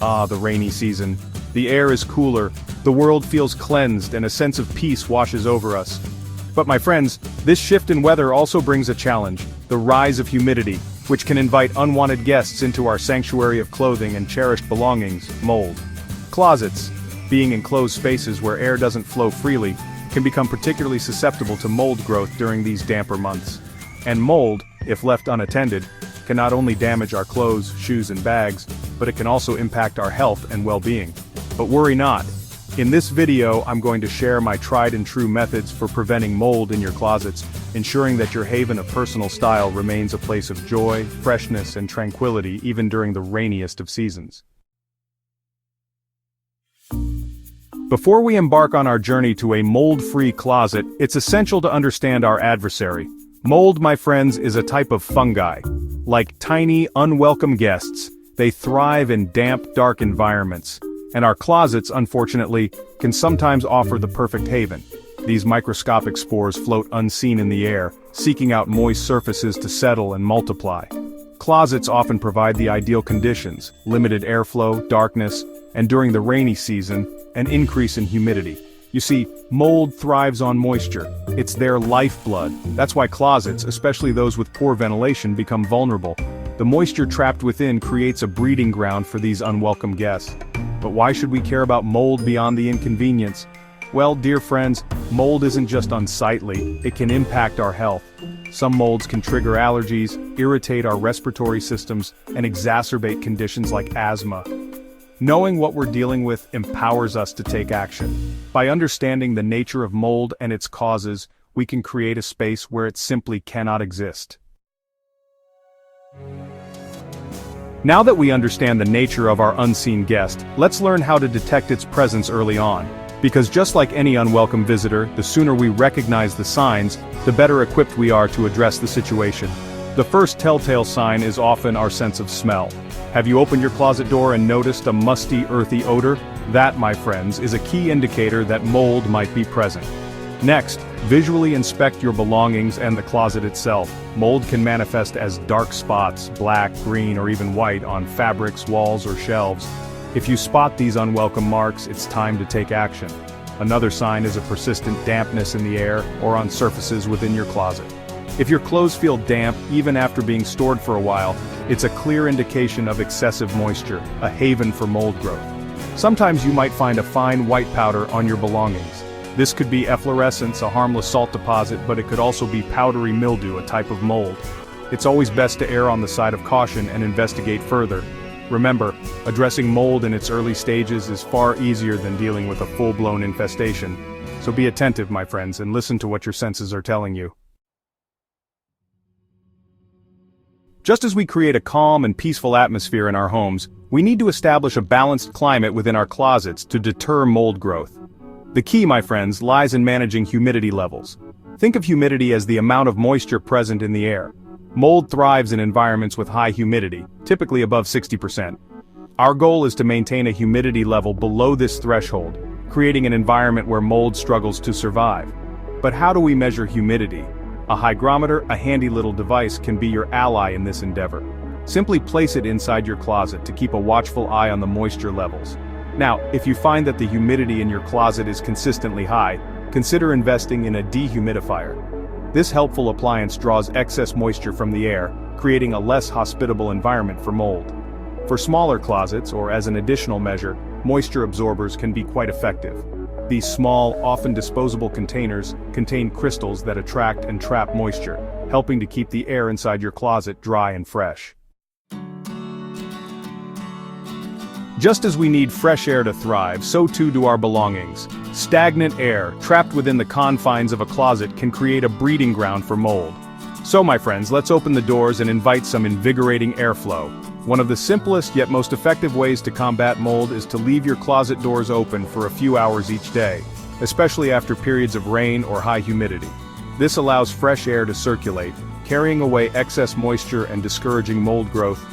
Ah, the rainy season. The air is cooler, the world feels cleansed and a sense of peace washes over us. But my friends, this shift in weather also brings a challenge, the rise of humidity, which can invite unwanted guests into our sanctuary of clothing and cherished belongings, mold. Closets, being enclosed spaces where air doesn't flow freely, can become particularly susceptible to mold growth during these damper months. And mold, if left unattended, can not only damage our clothes, shoes and bags, but it can also impact our health and well-being. But worry not. In this video, I'm going to share my tried and true methods for preventing mold in your closets, ensuring that your haven of personal style remains a place of joy, freshness and tranquility even during the rainiest of seasons. Before we embark on our journey to a mold-free closet, it's essential to understand our adversary. Mold, my friends, is a type of fungi. Like tiny, unwelcome guests, they thrive in damp, dark environments. And our closets, unfortunately, can sometimes offer the perfect haven. These microscopic spores float unseen in the air, seeking out moist surfaces to settle and multiply. Closets often provide the ideal conditions: limited airflow, darkness, and during the rainy season, an increase in humidity. You see, mold thrives on moisture. It's their lifeblood. That's why closets, especially those with poor ventilation, become vulnerable. The moisture trapped within creates a breeding ground for these unwelcome guests. But why should we care about mold beyond the inconvenience? Well, dear friends, mold isn't just unsightly, it can impact our health. Some molds can trigger allergies, irritate our respiratory systems, and exacerbate conditions like asthma. Knowing what we're dealing with empowers us to take action. By understanding the nature of mold and its causes, we can create a space where it simply cannot exist. Now that we understand the nature of our unseen guest, let's learn how to detect its presence early on. Because just like any unwelcome visitor, the sooner we recognize the signs, the better equipped we are to address the situation. The first telltale sign is often our sense of smell. Have you opened your closet door and noticed a musty, earthy odor? That, my friends, is a key indicator that mold might be present. Next, visually inspect your belongings and the closet itself. Mold can manifest as dark spots, black, green, or even white, on fabrics, walls, or shelves. If you spot these unwelcome marks, it's time to take action. Another sign is a persistent dampness in the air or on surfaces within your closet. If your clothes feel damp even after being stored for a while, it's a clear indication of excessive moisture, a haven for mold growth. Sometimes you might find a fine white powder on your belongings. This could be efflorescence, a harmless salt deposit, but it could also be powdery mildew, a type of mold. It's always best to err on the side of caution and investigate further. Remember, addressing mold in its early stages is far easier than dealing with a full-blown infestation. So be attentive, my friends, and listen to what your senses are telling you. Just as we create a calm and peaceful atmosphere in our homes, we need to establish a balanced climate within our closets to deter mold growth. The key, my friends, lies in managing humidity levels. Think of humidity as the amount of moisture present in the air. Mold thrives in environments with high humidity, typically above 60%. Our goal is to maintain a humidity level below this threshold, creating an environment where mold struggles to survive. But how do we measure humidity? A hygrometer, a handy little device, can be your ally in this endeavor. Simply place it inside your closet to keep a watchful eye on the moisture levels. Now, if you find that the humidity in your closet is consistently high, consider investing in a dehumidifier. This helpful appliance draws excess moisture from the air, creating a less hospitable environment for mold. For smaller closets, or as an additional measure, moisture absorbers can be quite effective. These small, often disposable containers contain crystals that attract and trap moisture, helping to keep the air inside your closet dry and fresh. Just as we need fresh air to thrive, so too do our belongings. Stagnant air, trapped within the confines of a closet, can create a breeding ground for mold. So, my friends, let's open the doors and invite some invigorating airflow. One of the simplest yet most effective ways to combat mold is to leave your closet doors open for a few hours each day, especially after periods of rain or high humidity. This allows fresh air to circulate, carrying away excess moisture and discouraging mold growth.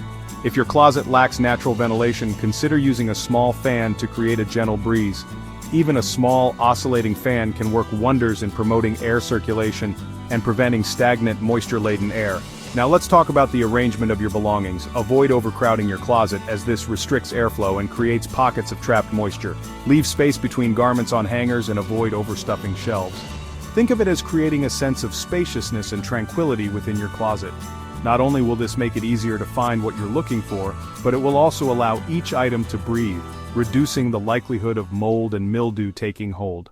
If your closet lacks natural ventilation, consider using a small fan to create a gentle breeze. Even a small, oscillating fan can work wonders in promoting air circulation and preventing stagnant, moisture-laden air. Now let's talk about the arrangement of your belongings. Avoid overcrowding your closet, as this restricts airflow and creates pockets of trapped moisture. Leave space between garments on hangers and avoid overstuffing shelves. Think of it as creating a sense of spaciousness and tranquility within your closet. Not only will this make it easier to find what you're looking for, but it will also allow each item to breathe, reducing the likelihood of mold and mildew taking hold.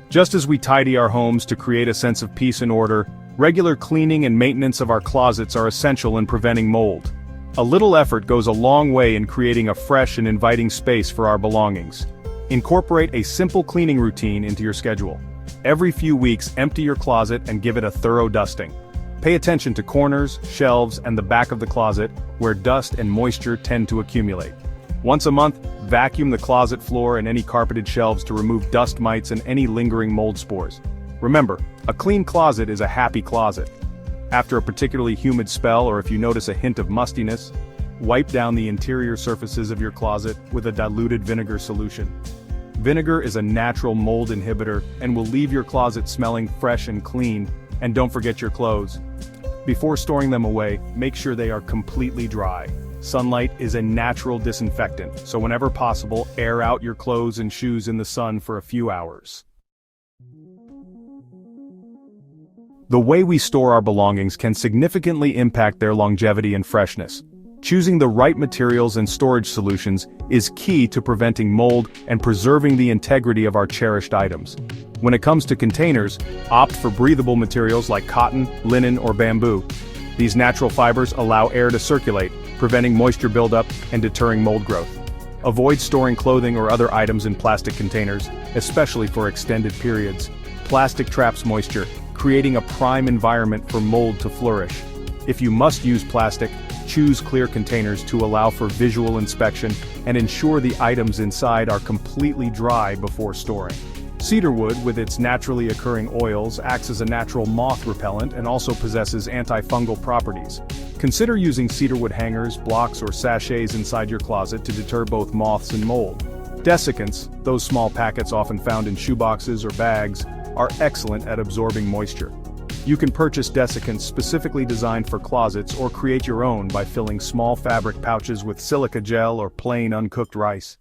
Just as we tidy our homes to create a sense of peace and order, regular cleaning and maintenance of our closets are essential in preventing mold. A little effort goes a long way in creating a fresh and inviting space for our belongings. Incorporate a simple cleaning routine into your schedule. Every few weeks, empty your closet and give it a thorough dusting. Pay attention to corners, shelves, and the back of the closet, where dust and moisture tend to accumulate. Once a month, vacuum the closet floor and any carpeted shelves to remove dust mites and any lingering mold spores. Remember, a clean closet is a happy closet. After a particularly humid spell, or if you notice a hint of mustiness, wipe down the interior surfaces of your closet with a diluted vinegar solution. Vinegar is a natural mold inhibitor and will leave your closet smelling fresh and clean. And don't forget your clothes. Before storing them away, make sure they are completely dry. Sunlight is a natural disinfectant, so whenever possible, air out your clothes and shoes in the sun for a few hours. The way we store our belongings can significantly impact their longevity and freshness. Choosing the right materials and storage solutions is key to preventing mold and preserving the integrity of our cherished items. When it comes to containers, opt for breathable materials like cotton, linen, or bamboo. These natural fibers allow air to circulate, preventing moisture buildup and deterring mold growth. Avoid storing clothing or other items in plastic containers, especially for extended periods. Plastic traps moisture, creating a prime environment for mold to flourish. If you must use plastic, choose clear containers to allow for visual inspection and ensure the items inside are completely dry before storing. Cedarwood, with its naturally occurring oils, acts as a natural moth repellent and also possesses antifungal properties. Consider using cedarwood hangers, blocks, or sachets inside your closet to deter both moths and mold. Desiccants, those small packets often found in shoeboxes or bags, are excellent at absorbing moisture. You can purchase desiccants specifically designed for closets or create your own by filling small fabric pouches with silica gel or plain uncooked rice.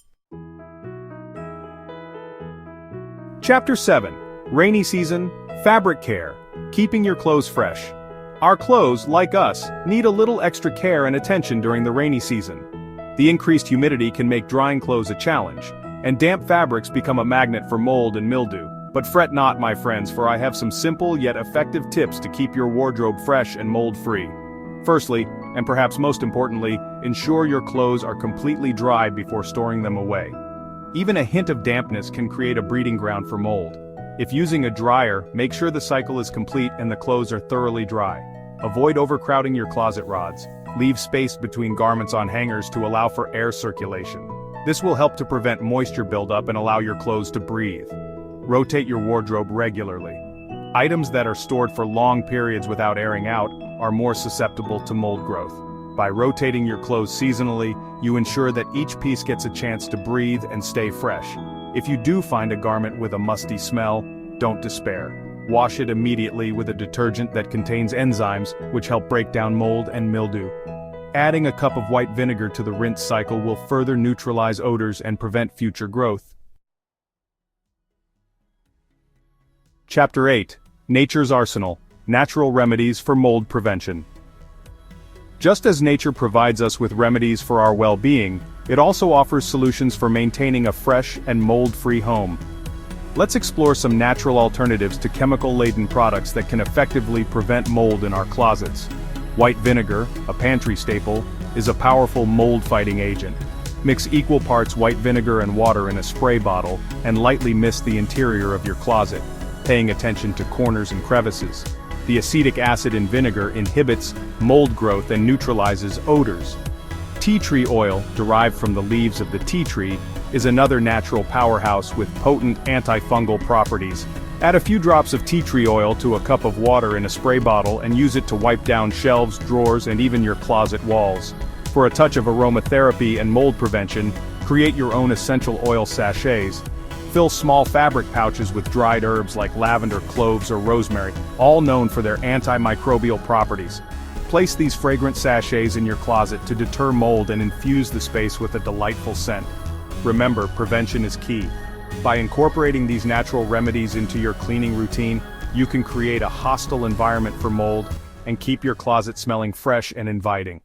Chapter 7. Rainy Season, Fabric Care, Keeping Your Clothes Fresh. Our clothes, like us, need a little extra care and attention during the rainy season. The increased humidity can make drying clothes a challenge, and damp fabrics become a magnet for mold and mildew. But fret not, my friends, for I have some simple yet effective tips to keep your wardrobe fresh and mold-free. Firstly, and perhaps most importantly, ensure your clothes are completely dry before storing them away. Even a hint of dampness can create a breeding ground for mold. If using a dryer, make sure the cycle is complete and the clothes are thoroughly dry. Avoid overcrowding your closet rods. Leave space between garments on hangers to allow for air circulation. This will help to prevent moisture buildup and allow your clothes to breathe. Rotate your wardrobe regularly. Items that are stored for long periods without airing out are more susceptible to mold growth. By rotating your clothes seasonally, you ensure that each piece gets a chance to breathe and stay fresh. If you do find a garment with a musty smell, don't despair. Wash it immediately with a detergent that contains enzymes which help break down mold and mildew. Adding a cup of white vinegar to the rinse cycle will further neutralize odors and prevent future growth. Chapter 8. Nature's Arsenal, Natural Remedies for Mold Prevention. Just as nature provides us with remedies for our well-being, it also offers solutions for maintaining a fresh and mold-free home. Let's explore some natural alternatives to chemical-laden products that can effectively prevent mold in our closets. White vinegar, a pantry staple, is a powerful mold-fighting agent. Mix equal parts white vinegar and water in a spray bottle and lightly mist the interior of your closet, paying attention to corners and crevices. The acetic acid in vinegar inhibits mold growth and neutralizes odors. Tea tree oil, derived from the leaves of the tea tree, is another natural powerhouse with potent antifungal properties. Add a few drops of tea tree oil to a cup of water in a spray bottle and use it to wipe down shelves, drawers, and even your closet walls. For a touch of aromatherapy and mold prevention, create your own essential oil sachets. Fill small fabric pouches with dried herbs like lavender, cloves, or rosemary, all known for their antimicrobial properties. Place these fragrant sachets in your closet to deter mold and infuse the space with a delightful scent. Remember, prevention is key. By incorporating these natural remedies into your cleaning routine, you can create a hostile environment for mold and keep your closet smelling fresh and inviting.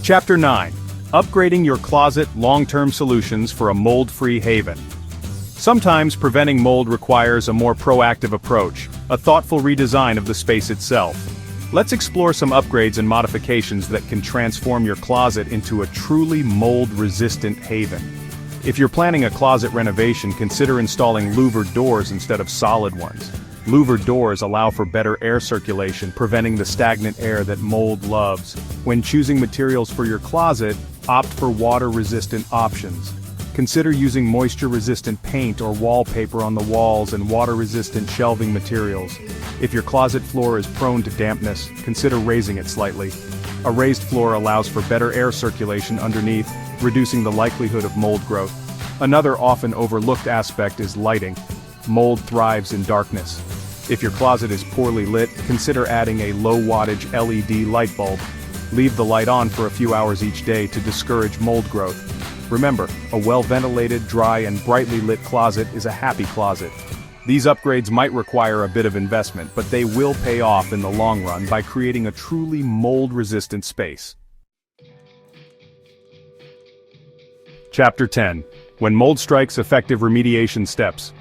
Chapter 9. Upgrading your closet long-term solutions for a mold-free haven. Sometimes preventing mold requires a more proactive approach, a thoughtful redesign of the space itself. Let's explore some upgrades and modifications that can transform your closet into a truly mold-resistant haven. If you're planning a closet renovation, consider installing louvered doors instead of solid ones. Louvered doors allow for better air circulation, preventing the stagnant air that mold loves. When choosing materials for your closet, opt for water-resistant options. Consider using moisture-resistant paint or wallpaper on the walls and water-resistant shelving materials. If your closet floor is prone to dampness, consider raising it slightly. A raised floor allows for better air circulation underneath, reducing the likelihood of mold growth. Another often overlooked aspect is lighting. Mold thrives in darkness. If your closet is poorly lit, consider adding a low-wattage LED light bulb. Leave the light on for a few hours each day to discourage mold growth. Remember, a well-ventilated, dry, and brightly lit closet is a happy closet. These upgrades might require a bit of investment, but they will pay off in the long run by creating a truly mold-resistant space. Chapter 10. When mold strikes, effective remediation steps.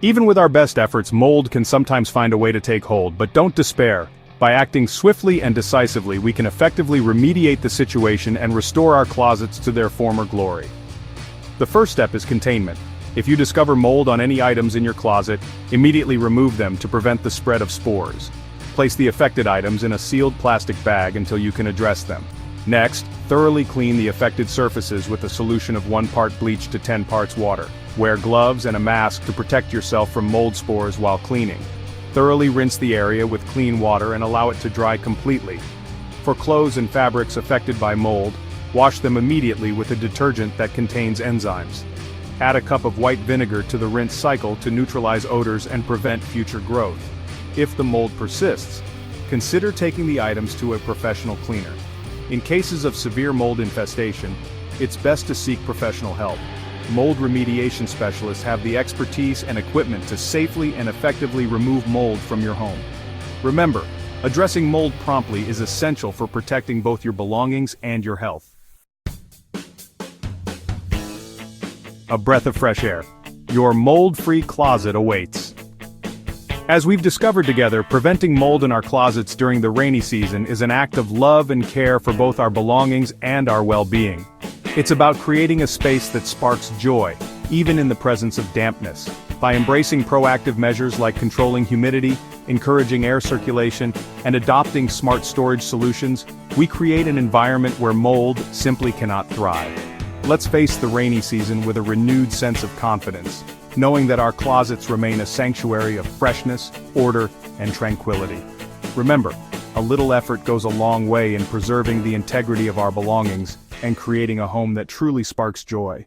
Even with our best efforts, mold can sometimes find a way to take hold, but don't despair. By acting swiftly and decisively, we can effectively remediate the situation and restore our closets to their former glory. The first step is containment. If you discover mold on any items in your closet, immediately remove them to prevent the spread of spores. Place the affected items in a sealed plastic bag until you can address them. Next, thoroughly clean the affected surfaces with a solution of 1 part bleach to 10 parts water. Wear gloves and a mask to protect yourself from mold spores while cleaning. Thoroughly rinse the area with clean water and allow it to dry completely. For clothes and fabrics affected by mold, wash them immediately with a detergent that contains enzymes. Add a cup of white vinegar to the rinse cycle to neutralize odors and prevent future growth. If the mold persists, consider taking the items to a professional cleaner. In cases of severe mold infestation, it's best to seek professional help. Mold remediation specialists have the expertise and equipment to safely and effectively remove mold from your home. Remember, addressing mold promptly is essential for protecting both your belongings and your health. A breath of fresh air. Your mold-free closet awaits. As we've discovered together, preventing mold in our closets during the rainy season is an act of love and care for both our belongings and our well-being. It's about creating a space that sparks joy, even in the presence of dampness. By embracing proactive measures like controlling humidity, encouraging air circulation, and adopting smart storage solutions, we create an environment where mold simply cannot thrive. Let's face the rainy season with a renewed sense of confidence, knowing that our closets remain a sanctuary of freshness, order, and tranquility. Remember, a little effort goes a long way in preserving the integrity of our belongings and creating a home that truly sparks joy.